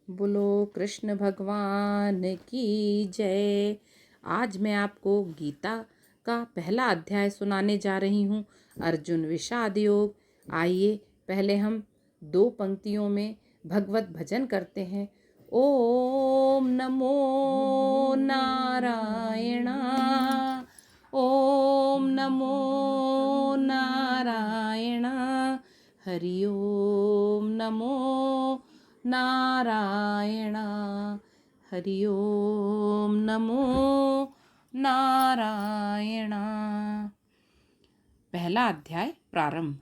बोलो कृष्ण भगवान की जय। आज मैं आपको गीता का पहला अध्याय सुनाने जा रही हूँ, अर्जुन विषाद योग। आइए पहले हम दो पंक्तियों में भगवत भजन करते हैं। ओम नमो नारायण, ओम नमो नारायण, हरि ओम नमो नारायण, हरि ओम नमो नारायण। पहला अध्याय प्रारंभ।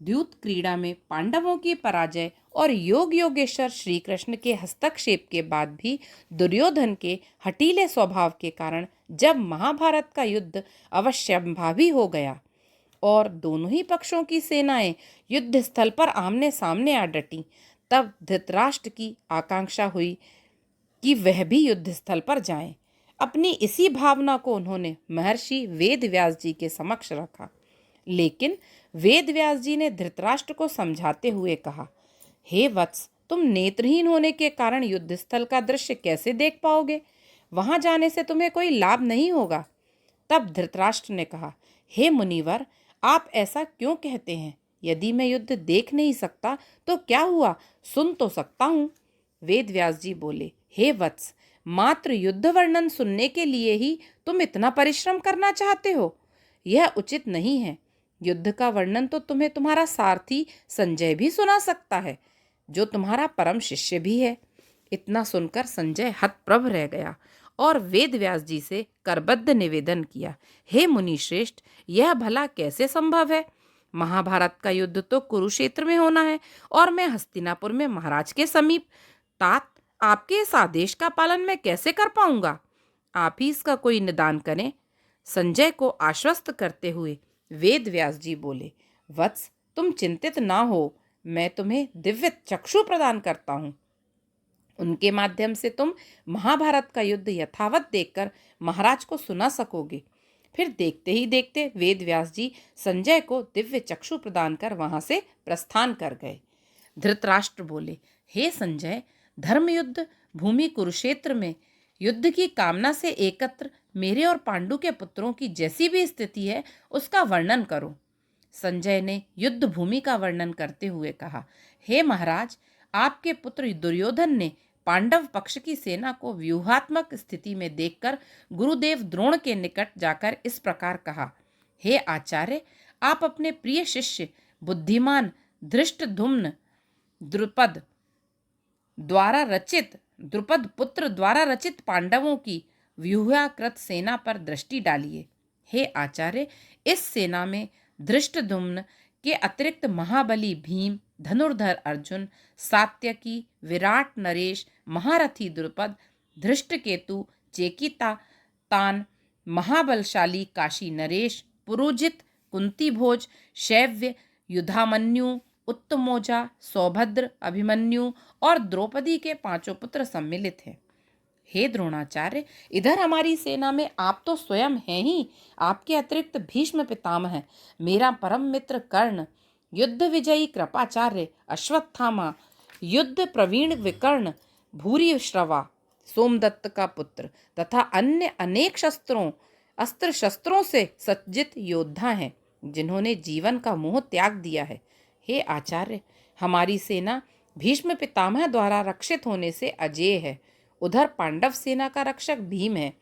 द्यूत क्रीड़ा में पांडवों की पराजय और योग योगेश्वर श्री कृष्ण के हस्तक्षेप के बाद भी दुर्योधन के हठीले स्वभाव के कारण जब महाभारत का युद्ध अवश्यंभावी हो गया और दोनों ही पक्षों की सेनाएं युद्ध स्थल पर आमने सामने आ डटी, तब धृतराष्ट्र की आकांक्षा हुई कि वह भी युद्ध स्थल पर जाएं। अपनी इसी भावना को उन्होंने महर्षि वेदव्यास जी के समक्ष रखा, लेकिन वेदव्यास जी ने धृतराष्ट्र को समझाते हुए कहा, हे वत्स, तुम नेत्रहीन होने के कारण युद्ध स्थल का दृश्य कैसे देख पाओगे? वहां जाने से तुम्हें कोई लाभ नहीं होगा। तब धृतराष्ट्र ने कहा, हे मुनिवर, आप ऐसा क्यों कहते हैं? यदि मैं युद्ध देख नहीं सकता तो क्या हुआ, सुन तो सकता हूँ। वेदव्यास जी बोले, हे वत्स, मात्र युद्ध वर्णन सुनने के लिए ही तुम इतना परिश्रम करना चाहते हो? यह उचित नहीं है। युद्ध का वर्णन तो तुम्हें तुम्हारा सारथी संजय भी सुना सकता है, जो तुम्हारा परम शिष्य भी है। इतना सुनकर संजय हतप्रभ रह गया और वेदव्यास जी से करबद्ध निवेदन किया, हे मुनि श्रेष्ठ, यह भला कैसे संभव है? महाभारत का युद्ध तो कुरुक्षेत्र में होना है और मैं हस्तिनापुर में महाराज के समीप। तात, आपके इस आदेश का पालन मैं कैसे कर पाऊंगा? आप ही इसका कोई निदान करें। संजय को आश्वस्त करते हुए वेदव्यास जी बोले, वत्स, तुम चिंतित ना हो, मैं तुम्हें दिव्य चक्षु प्रदान करता हूँ। उनके माध्यम से तुम महाभारत का युद्ध यथावत देखकर महाराज को सुना सकोगे। फिर देखते ही देखते वेदव्यास जी संजय को दिव्य चक्षु प्रदान कर वहां से प्रस्थान कर गए। धृतराष्ट्र बोले, हे संजय, धर्म युद्ध भूमि कुरुक्षेत्र में युद्ध की कामना से एकत्र मेरे और पांडु के पुत्रों की जैसी भी स्थिति है, उसका वर्णन करो। संजय ने युद्ध भूमि का वर्णन करते हुए कहा, हे महाराज, आपके पुत्र दुर्योधन ने पांडव पक्ष की सेना को व्यूहात्मक स्थिति में देखकर गुरुदेव द्रोण के निकट जाकर इस प्रकार कहा, हे आचार्य, आप अपने प्रिय शिष्य बुद्धिमान धृष्टद्युम्न द्रुपद द्रुपद पुत्र द्वारा रचित पांडवों की व्यूहाकृत सेना पर दृष्टि डालिए। हे आचार्य, इस सेना में धृष्टद्युम्न के अतिरिक्त महाबली भीम, धनुर्धर अर्जुन, सात्यकी, विराट नरेश, महारथी द्रुपद, धृष्टकेतु, चेकिता, तान, महाबलशाली काशी नरेश, पुरोजित, कुंती भोज, शैव्य, युधामन्यु, उत्तमोजा, सौभद्र, अभिमन्यु और द्रौपदी के पांचों पुत्र सम्मिलित हैं। हे द्रोणाचार्य, इधर हमारी सेना में आप तो स्वयं हैं ही, आपके अतिरिक्त भीष्म पितामह, मेरा परम मित्र कर्ण, युद्ध विजयी कृपाचार्य अश्वत्थामा, युद्ध प्रवीण विकर्ण, भूरी श्रवा, सोमदत्त का पुत्र तथा अन्य अनेक अस्त्र शस्त्रों से सज्जित योद्धा हैं, जिन्होंने जीवन का मोह त्याग दिया है। हे आचार्य, हमारी सेना भीष्म पितामह द्वारा रक्षित होने से अजेय है। उधर पांडव सेना का रक्षक भीम है,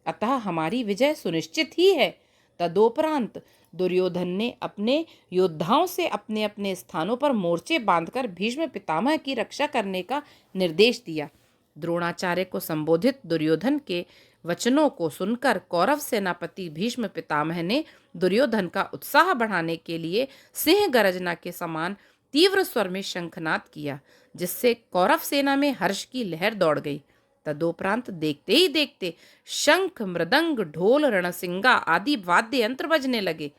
अतः हमारी विजय सुनिश्चित ही है। तदोपरांत दुर्योधन ने अपने योद्धाओं से अपने अपने स्थानों पर मोर्चे बांधकर भीष्म पितामह की रक्षा करने का निर्देश दिया। द्रोणाचार्य को संबोधित दुर्योधन के वचनों को सुनकर कौरव सेनापति भीष्म पितामह ने दुर्योधन का उत्साह बढ़ाने के लिए सिंह गर्जना के समान तीव्र स्वर में शंखनाद किया, जिससे कौरव सेना में हर्ष की लहर दौड़ गई। तदोपरांत देखते ही देखते शंख, मृदंग, ढोल, रणसिंगा आदि वाद्य यंत्र बजने लगे।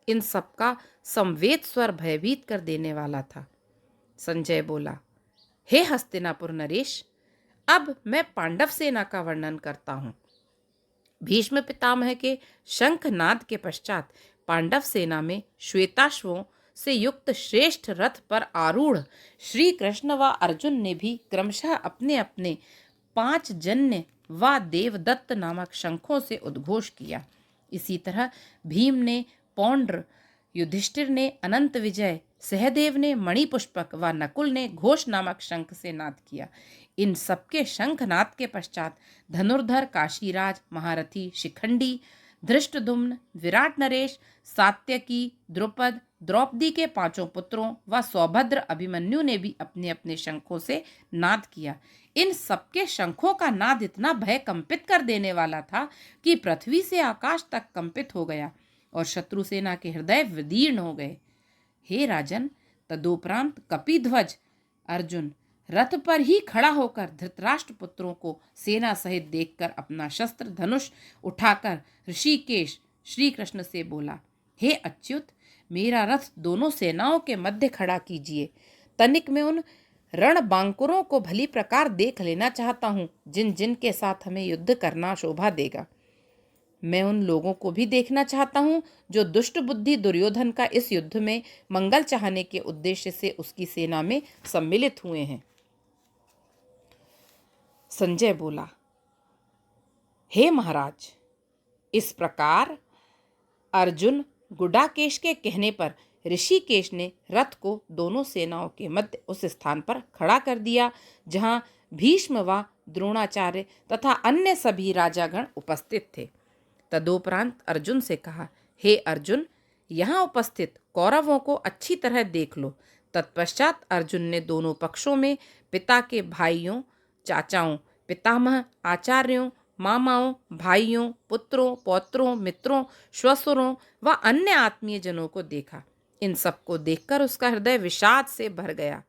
इन सबका संवेद स्वर भयभीत कर देने वाला था। संजय बोला, हे हस्तिनापुर नरेश, अब मैं पांडव सेना का वर्णन करता हूँ। भीष्म पितामह के शंखनाद के पश्चात पांडव सेना में श्वेताश्वों से युक्त श्रेष्ठ रथ पर आरूढ़ श्री कृष्ण व अर्जुन ने भी क्रमशः अपने अपने 5 जन्य व देवदत्त नामक शंखों से उद्घोष किया। इसी तरह भीम ने पौंड्र, युधिष्ठिर ने अनंत विजय, सहदेव ने मणिपुष्पक व नकुल ने घोष नामक शंख से नाद किया। इन सबके शंखनाद के पश्चात धनुर्धर, काशीराज, महारथी, शिखंडी, धृष्टद्युम्न, विराट नरेश, सात्यकी, द्रुपद, द्रौपदी के 5 पुत्रों व सौभद्र, अभिमन्यु ने भी अपने अपने शंखों से नाद किया। इन सबके शंखों का नाद इतना भय कंपित कर देने वाला था कि पृथ्वी से आकाश तक कंपित हो गया और शत्रु सेना के हृदय विदीर्ण हो गए। हे राजन, तदुपरांत कपिध्वज अर्जुन रथ पर ही खड़ा होकर धृतराष्ट्र पुत्रों को सेना सहित देखकर अपना शस्त्र धनुष उठाकर ऋषिकेश श्री कृष्ण से बोला, हे अच्युत, मेरा रथ दोनों सेनाओं के मध्य खड़ा कीजिए। तनिक में उन रणबांकुरों को भली प्रकार देख लेना चाहता हूँ जिन जिन के साथ हमें युद्ध करना शोभा देगा। मैं उन लोगों को भी देखना चाहता हूँ जो दुष्ट बुद्धि दुर्योधन का इस युद्ध में मंगल चाहने के उद्देश्य से उसकी सेना में सम्मिलित हुए हैं। संजय बोला, हे महाराज, इस प्रकार अर्जुन गुडाकेश के कहने पर ऋषिकेश ने रथ को दोनों सेनाओं के मध्य उस स्थान पर खड़ा कर दिया जहां भीष्म व द्रोणाचार्य तथा अन्य सभी राजागण उपस्थित थे। तदुपरांत अर्जुन से कहा, हे अर्जुन, यहाँ उपस्थित कौरवों को अच्छी तरह देख लो। तत्पश्चात अर्जुन ने दोनों पक्षों में पिता के भाइयों, चाचाओं, पितामह, आचार्यों, मामाओं, भाइयों, पुत्रों, पौत्रों, मित्रों, श्वशुरों व अन्य आत्मीय जनों को देखा। इन सबको देखकर उसका हृदय विषाद से भर गया।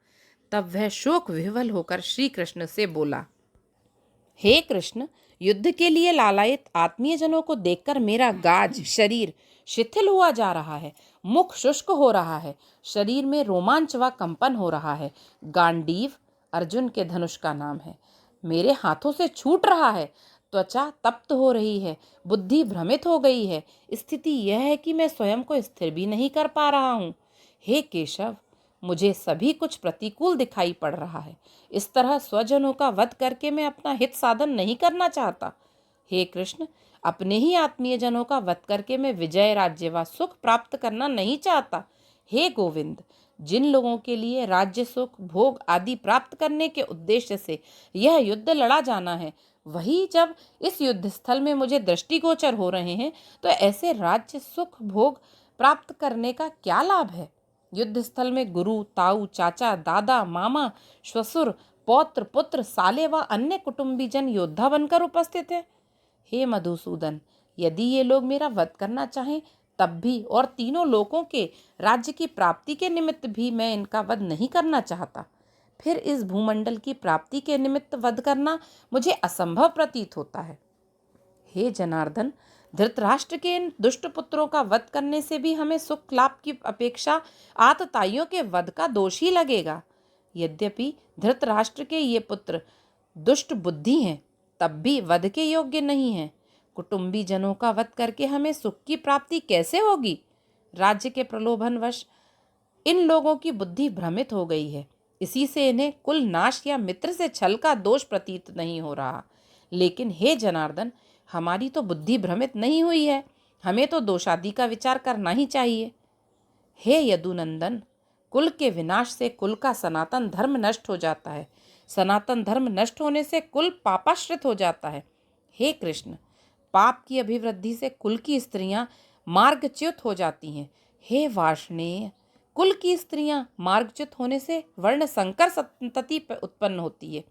तब वह शोक विह्वल होकर श्री कृष्ण से बोला, हे कृष्ण, युद्ध के लिए लालायित आत्मीय जनों को देखकर मेरा गाज शरीर शिथिल हुआ जा रहा है, मुख शुष्क हो रहा है, शरीर में रोमांच व कंपन हो रहा है। गांडीव अर्जुन के धनुष का नाम है, मेरे हाथों से छूट रहा है, त्वचा तप्त हो रही है, बुद्धि भ्रमित हो गई है। स्थिति यह है कि मैं स्वयं को स्थिर भी नहीं कर पा रहा हूँ। हे केशव, मुझे सभी कुछ प्रतिकूल दिखाई पड़ रहा है। इस तरह स्वजनों का वध करके मैं अपना हित साधन नहीं करना चाहता। हे कृष्ण, अपने ही आत्मीय जनों का वध करके मैं विजय, राज्य व सुख प्राप्त करना नहीं चाहता। हे गोविंद, जिन लोगों के लिए राज्य, सुख, भोग आदि प्राप्त करने के उद्देश्य से यह युद्ध लड़ा जाना है, वही जब इस युद्ध स्थल में मुझे दृष्टिगोचर हो रहे हैं, तो ऐसे राज्य, सुख, भोग प्राप्त करने का क्या लाभ है? युद्ध स्थल में गुरु, ताऊ, चाचा, दादा, मामा, श्वशुर, पौत्र, पुत्र, साले व अन्य कुटुंबीजन योद्धा बनकर उपस्थित है। हे मधुसूदन, यदि ये लोग मेरा वध करना चाहें तब भी, और तीनों लोकों के राज्य की प्राप्ति के निमित्त भी मैं इनका वध नहीं करना चाहता, फिर इस भूमंडल की प्राप्ति के निमित्त वध करना मुझे असंभव प्रतीत होता है। हे जनार्दन, धृतराष्ट्र के इन दुष्ट पुत्रों का वध करने से भी हमें सुख लाभ की अपेक्षा आतताइयों के वध का दोष ही लगेगा। यद्यपि धृतराष्ट्र के ये पुत्र दुष्ट बुद्धि हैं, तब भी वध के योग्य नहीं हैं। कुटुंबी जनों का वध करके हमें सुख की प्राप्ति कैसे होगी? राज्य के प्रलोभनवश इन लोगों की बुद्धि भ्रमित हो गई है, इसी से इन्हें कुल नाश या मित्र से छल का दोष प्रतीत नहीं हो रहा। लेकिन हे जनार्दन, हमारी तो बुद्धि भ्रमित नहीं हुई है, हमें तो दोषादि का विचार करना ही चाहिए। हे यदुनंदन, कुल के विनाश से कुल का सनातन धर्म नष्ट हो जाता है, सनातन धर्म नष्ट होने से कुल पापाश्रित हो जाता है। हे कृष्ण, पाप की अभिवृद्धि से कुल की स्त्रियां मार्गच्युत हो जाती हैं। हे वार्ष्णेय, कुल की स्त्रियां मार्गच्युत होने से वर्ण संकर संतति उत्पन्न होती है।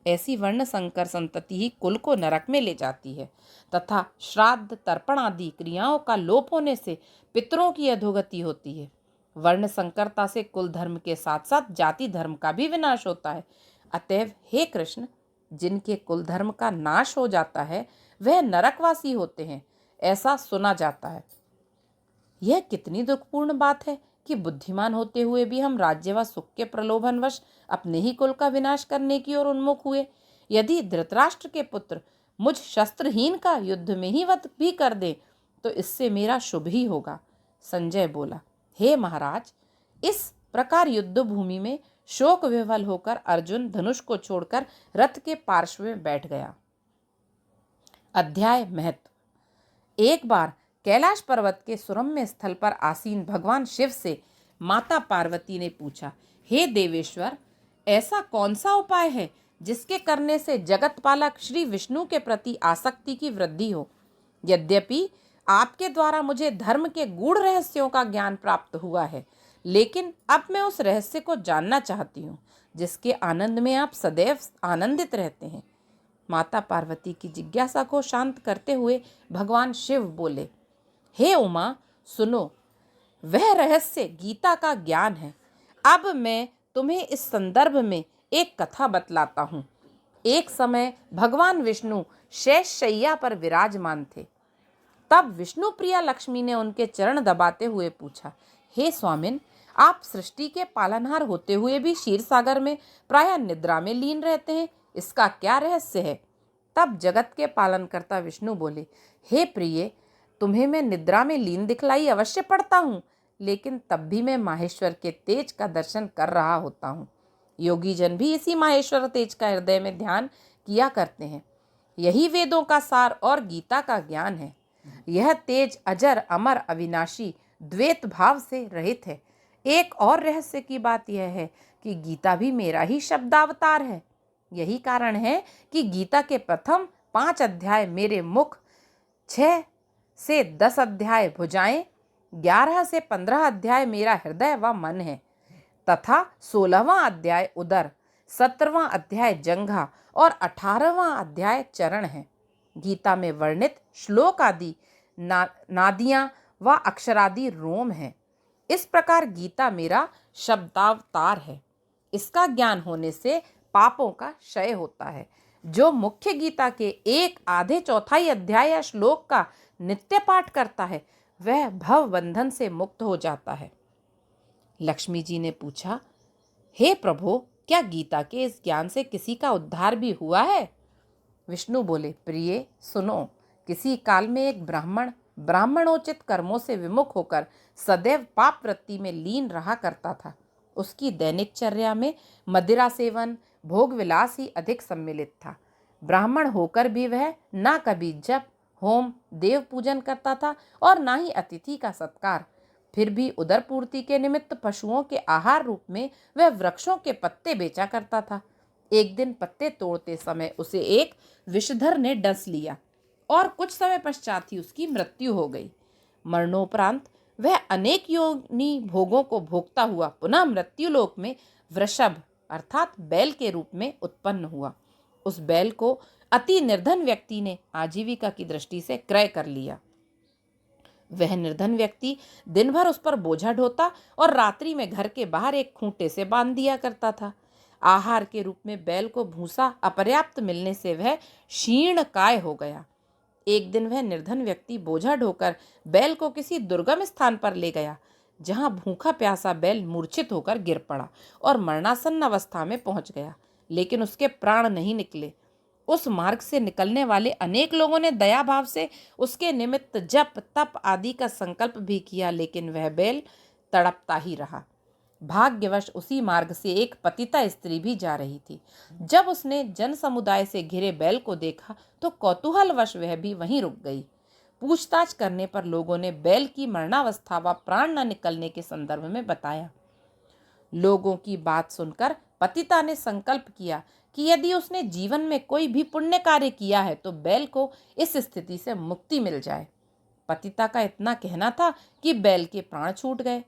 ऐसी वर्ण संकर संतति ही कुल को नरक में ले जाती है, तथा श्राद्ध, तर्पण आदि क्रियाओं का लोप होने से पितरों की अधोगति होती है। वर्ण संकरता से कुल धर्म के साथ साथ जाति धर्म का भी विनाश होता है। अतएव हे कृष्ण, जिनके कुल धर्म का नाश हो जाता है वह नरकवासी होते हैं, ऐसा सुना जाता है। यह कितनी दुखपूर्ण बात है कि बुद्धिमान होते हुए भी हम राज्य व सुख के प्रलोभनवश अपने ही कुल का विनाश करने की ओर उन्मुख हुए। यदि धृतराष्ट्र के पुत्र मुझ शस्त्रहीन का युद्ध में ही वध भी कर दे तो इससे मेरा शुभ ही होगा। संजय बोला, हे महाराज, इस प्रकार युद्ध भूमि में शोक विह्वल होकर अर्जुन धनुष को छोड़कर रथ के पार्श्व में बैठ गया। अध्याय महत्व। एक बार कैलाश पर्वत के सुरम्य स्थल पर आसीन भगवान शिव से माता पार्वती ने पूछा, हे देवेश्वर, ऐसा कौन सा उपाय है जिसके करने से जगत पालक श्री विष्णु के प्रति आसक्ति की वृद्धि हो? यद्यपि आपके द्वारा मुझे धर्म के गूढ़ रहस्यों का ज्ञान प्राप्त हुआ है, लेकिन अब मैं उस रहस्य को जानना चाहती हूँ जिसके आनंद में आप सदैव आनंदित रहते हैं। माता पार्वती की जिज्ञासा को शांत करते हुए भगवान शिव बोले, हे उमा, सुनो, वह रहस्य गीता का ज्ञान है। अब मैं तुम्हें इस संदर्भ में एक कथा बतलाता हूँ। एक समय भगवान विष्णु शेष शैया पर विराजमान थे। तब विष्णु प्रिया लक्ष्मी ने उनके चरण दबाते हुए पूछा, हे स्वामिन, आप सृष्टि के पालनहार होते हुए भी क्षीर सागर में प्रायः निद्रा में लीन रहते हैं, इसका क्या रहस्य है? तब जगत के पालनकर्ता विष्णु बोले, हे प्रिय, तुम्हें मैं निद्रा में लीन दिखलाई अवश्य पड़ता हूँ, लेकिन तब भी मैं माहेश्वर के तेज का दर्शन कर रहा होता हूँ। योगी जन भी इसी माहेश्वर तेज का हृदय में ध्यान किया करते हैं। यही वेदों का सार और गीता का ज्ञान है। यह तेज अजर, अमर, अविनाशी, द्वैत भाव से रहित है। एक और रहस्य की बात यह है कि गीता भी मेरा ही शब्दावतार है। यही कारण है कि गीता के प्रथम 5 अध्याय मेरे मुख, 6 से 10 अध्याय भुजाएं, 11 से 15 अध्याय मेरा हृदय व मन है, तथा 16वां अध्याय उदर, 17वां अध्याय जंघा और 18वां अध्याय चरण है। गीता में वर्णित श्लोक आदि नादियां व अक्षरादि रोम है। इस प्रकार गीता मेरा शब्दावतार है। इसका ज्ञान होने से पापों का क्षय होता है। जो मुख्य गीता के एक आधे चौथाई अध्याय या श्लोक का नित्य पाठ करता है, वह भव बंधन से मुक्त हो जाता है। लक्ष्मी जी ने पूछा, हे प्रभु, क्या गीता के इस ज्ञान से किसी का उद्धार भी हुआ है? विष्णु बोले, प्रिय सुनो, किसी काल में एक ब्राह्मणोचित कर्मों से विमुख होकर सदैव पाप वृत्ति में लीन रहा करता था। उसकी दैनिक चर्या में मदिरा सेवन, भोग विलास ही अधिक सम्मिलित था। ब्राह्मण होकर भी वह ना कभी जप, होम, देव पूजन करता था और ना ही अतिथि का सत्कार। फिर भी उदर पूर्ति के निमित्त पशुओं के आहार रूप में वह वृक्षों के पत्ते बेचा करता था। एक दिन पत्ते तोड़ते समय उसे एक विषधर ने डस लिया और कुछ समय पश्चात ही उसकी मृत्यु हो गई। मरणोपरांत वह अनेक योनि भोगों को भोगता हुआ पुनः मृत्युलोक में वृषभ अर्थात बैल के रूप में उत्पन्न हुआ। उस बैल को अति निर्धन व्यक्ति ने आजीविका की दृष्टि से क्रय कर लिया। वह निर्धन व्यक्ति दिन भर उस पर बोझा ढोता और रात्रि में घर के बाहर एक खूंटे से बांध दिया करता था। आहार के रूप में बैल को भूसा अपर्याप्त मिलने से वह क्षीण काय हो गया। एक दिन वह निर्धन व्यक्ति बोझा ढोकर बैल को किसी दुर्गम स्थान पर ले गया, जहां भूखा प्यासा बैल मूर्छित होकर गिर पड़ा और मरणासन्न अवस्था में पहुंच गया, लेकिन उसके प्राण नहीं निकले। उस मार्ग से निकलने वाले अनेक लोगों ने दया भाव से उसके निमित्त जप, तप आदि का संकल्प भी किया, लेकिन वह बैल तड़पता ही रहा। भाग्यवश उसी मार्ग से एक पतिता स्त्री भी जा रही थी। जब उसने जन समुदाय से घिरे बैल को देखा तो कौतूहलवश वह भी वहीं रुक गई। पूछताछ करने पर लोगों ने बैल की मरणावस्था व प्राण न निकलने के संदर्भ में बताया। लोगों की बात सुनकर पतिता ने संकल्प किया कि यदि उसने जीवन में कोई भी पुण्य कार्य किया है तो बैल को इस स्थिति से मुक्ति मिल जाए। पतिता का इतना कहना था कि बैल के प्राण छूट गए।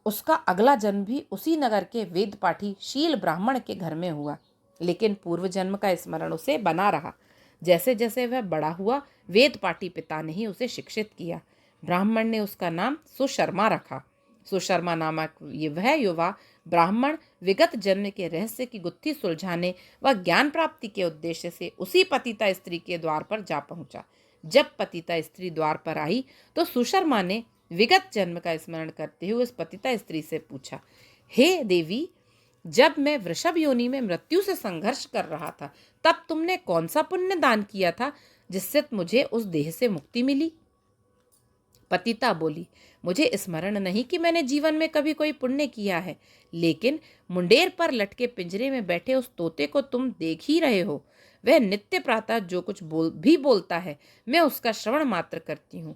उसका अगला जन्म भी उसी नगर के वेद पाठी शील ब्राह्मण के घर में हुआ, लेकिन पूर्व जन्म का स्मरण उसे बना रहा। जैसे जैसे वह बड़ा हुआ, वेद पाठी पिता ने ही उसे शिक्षित किया। ब्राह्मण ने उसका नाम सुशर्मा रखा। सुशर्मा नामक वह युवा ब्राह्मण विगत जन्म के रहस्य की गुत्थी सुलझाने व ज्ञान प्राप्ति के उद्देश्य से उसी पतिता स्त्री के द्वार पर जा पहुंचा। जब पतिता स्त्री द्वार पर आई तो सुशर्मा ने विगत जन्म का स्मरण करते हुए उस पतिता स्त्री से पूछा, हे देवी, जब मैं वृषभ योनि में मृत्यु से संघर्ष कर रहा था तब तुमने कौन सा पुण्य दान किया था जिससे मुझे उस देह से मुक्ति मिली? पतिता बोली, मुझे स्मरण नहीं कि मैंने जीवन में कभी कोई पुण्य किया है, लेकिन मुंडेर पर लटके पिंजरे में बैठे उस तोते को तुम देख ही रहे हो। वह नित्य प्रातः जो कुछ बोलता है, मैं उसका श्रवण मात्र करती हूँ।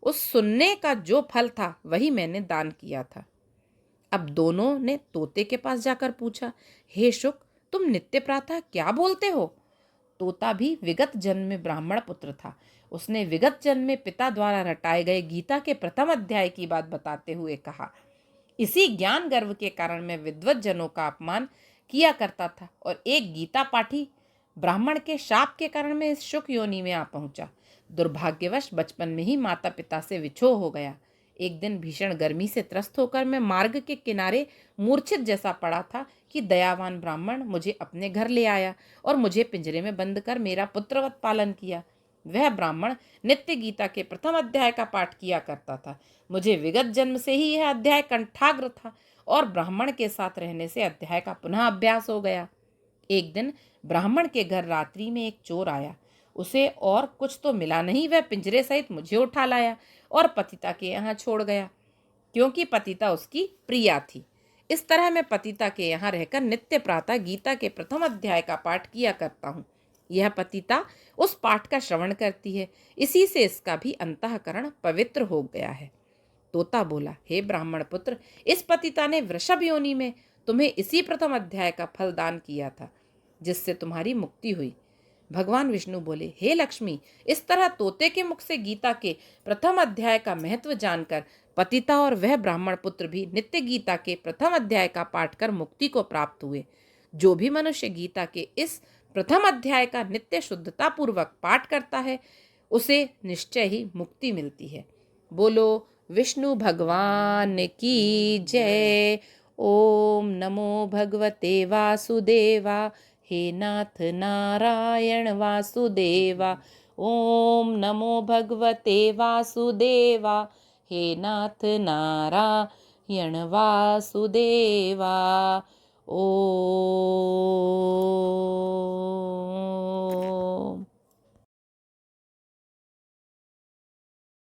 उस सुनने का जो फल था वही मैंने दान किया था। अब दोनों ने तोते के पास जाकर पूछा, हे शुक, तुम नित्य प्रातः क्या बोलते हो? तोता भी विगत जन्म में ब्राह्मण पुत्र था। उसने विगत जन्म में पिता द्वारा रटाए गए गीता के प्रथम अध्याय की बात बताते हुए कहा, इसी ज्ञान गर्व के कारण मैं विद्वत जनों का अपमान किया करता था और एक गीता पाठी ब्राह्मण के शाप के कारण मैं इस शुक योनि में आ पहुंचा। दुर्भाग्यवश बचपन में ही माता पिता से विछोह हो गया। एक दिन भीषण गर्मी से त्रस्त होकर मैं मार्ग के किनारे मूर्छित जैसा पड़ा था कि दयावान ब्राह्मण मुझे अपने घर ले आया और मुझे पिंजरे में बंद कर मेरा पुत्रवत पालन किया। वह ब्राह्मण नित्य गीता के प्रथम अध्याय का पाठ किया करता था। मुझे विगत जन्म से ही यह अध्याय कंठाग्र था और ब्राह्मण के साथ रहने से अध्याय का पुनः अभ्यास हो गया। एक दिन ब्राह्मण के घर रात्रि में एक चोर आया। उसे और कुछ तो मिला नहीं, वह पिंजरे सहित मुझे उठा लाया और पतिता के यहाँ छोड़ गया, क्योंकि पतिता उसकी प्रिया थी। इस तरह मैं पतिता के यहाँ रहकर नित्य प्रातः गीता के प्रथम अध्याय का पाठ किया करता हूँ। यह पतिता उस पाठ का श्रवण करती है, इसी से इसका भी अंतःकरण पवित्र हो गया है। तोता बोला, हे ब्राह्मण पुत्र, इस पतिता ने वृषभ योनि में तुम्हें इसी प्रथम अध्याय का फल दान किया था, जिससे तुम्हारी मुक्ति हुई। भगवान विष्णु बोले, हे लक्ष्मी, इस तरह तोते के मुख से गीता के प्रथम अध्याय का महत्व जानकर पतिता और वह ब्राह्मण पुत्र भी नित्य गीता के प्रथम अध्याय का पाठ कर मुक्ति को प्राप्त हुए। जो भी मनुष्य गीता के इस प्रथम अध्याय का नित्य शुद्धता पूर्वक पाठ करता है, उसे निश्चय ही मुक्ति मिलती है। बोलो विष्णु भगवान की जय। ओम नमो भगवते वासुदेवा, हे नाथ नारायण वासुदेवा। ओम नमो भगवते वासुदेवा, हे नाथ नारायण वासुदेवा। ओम।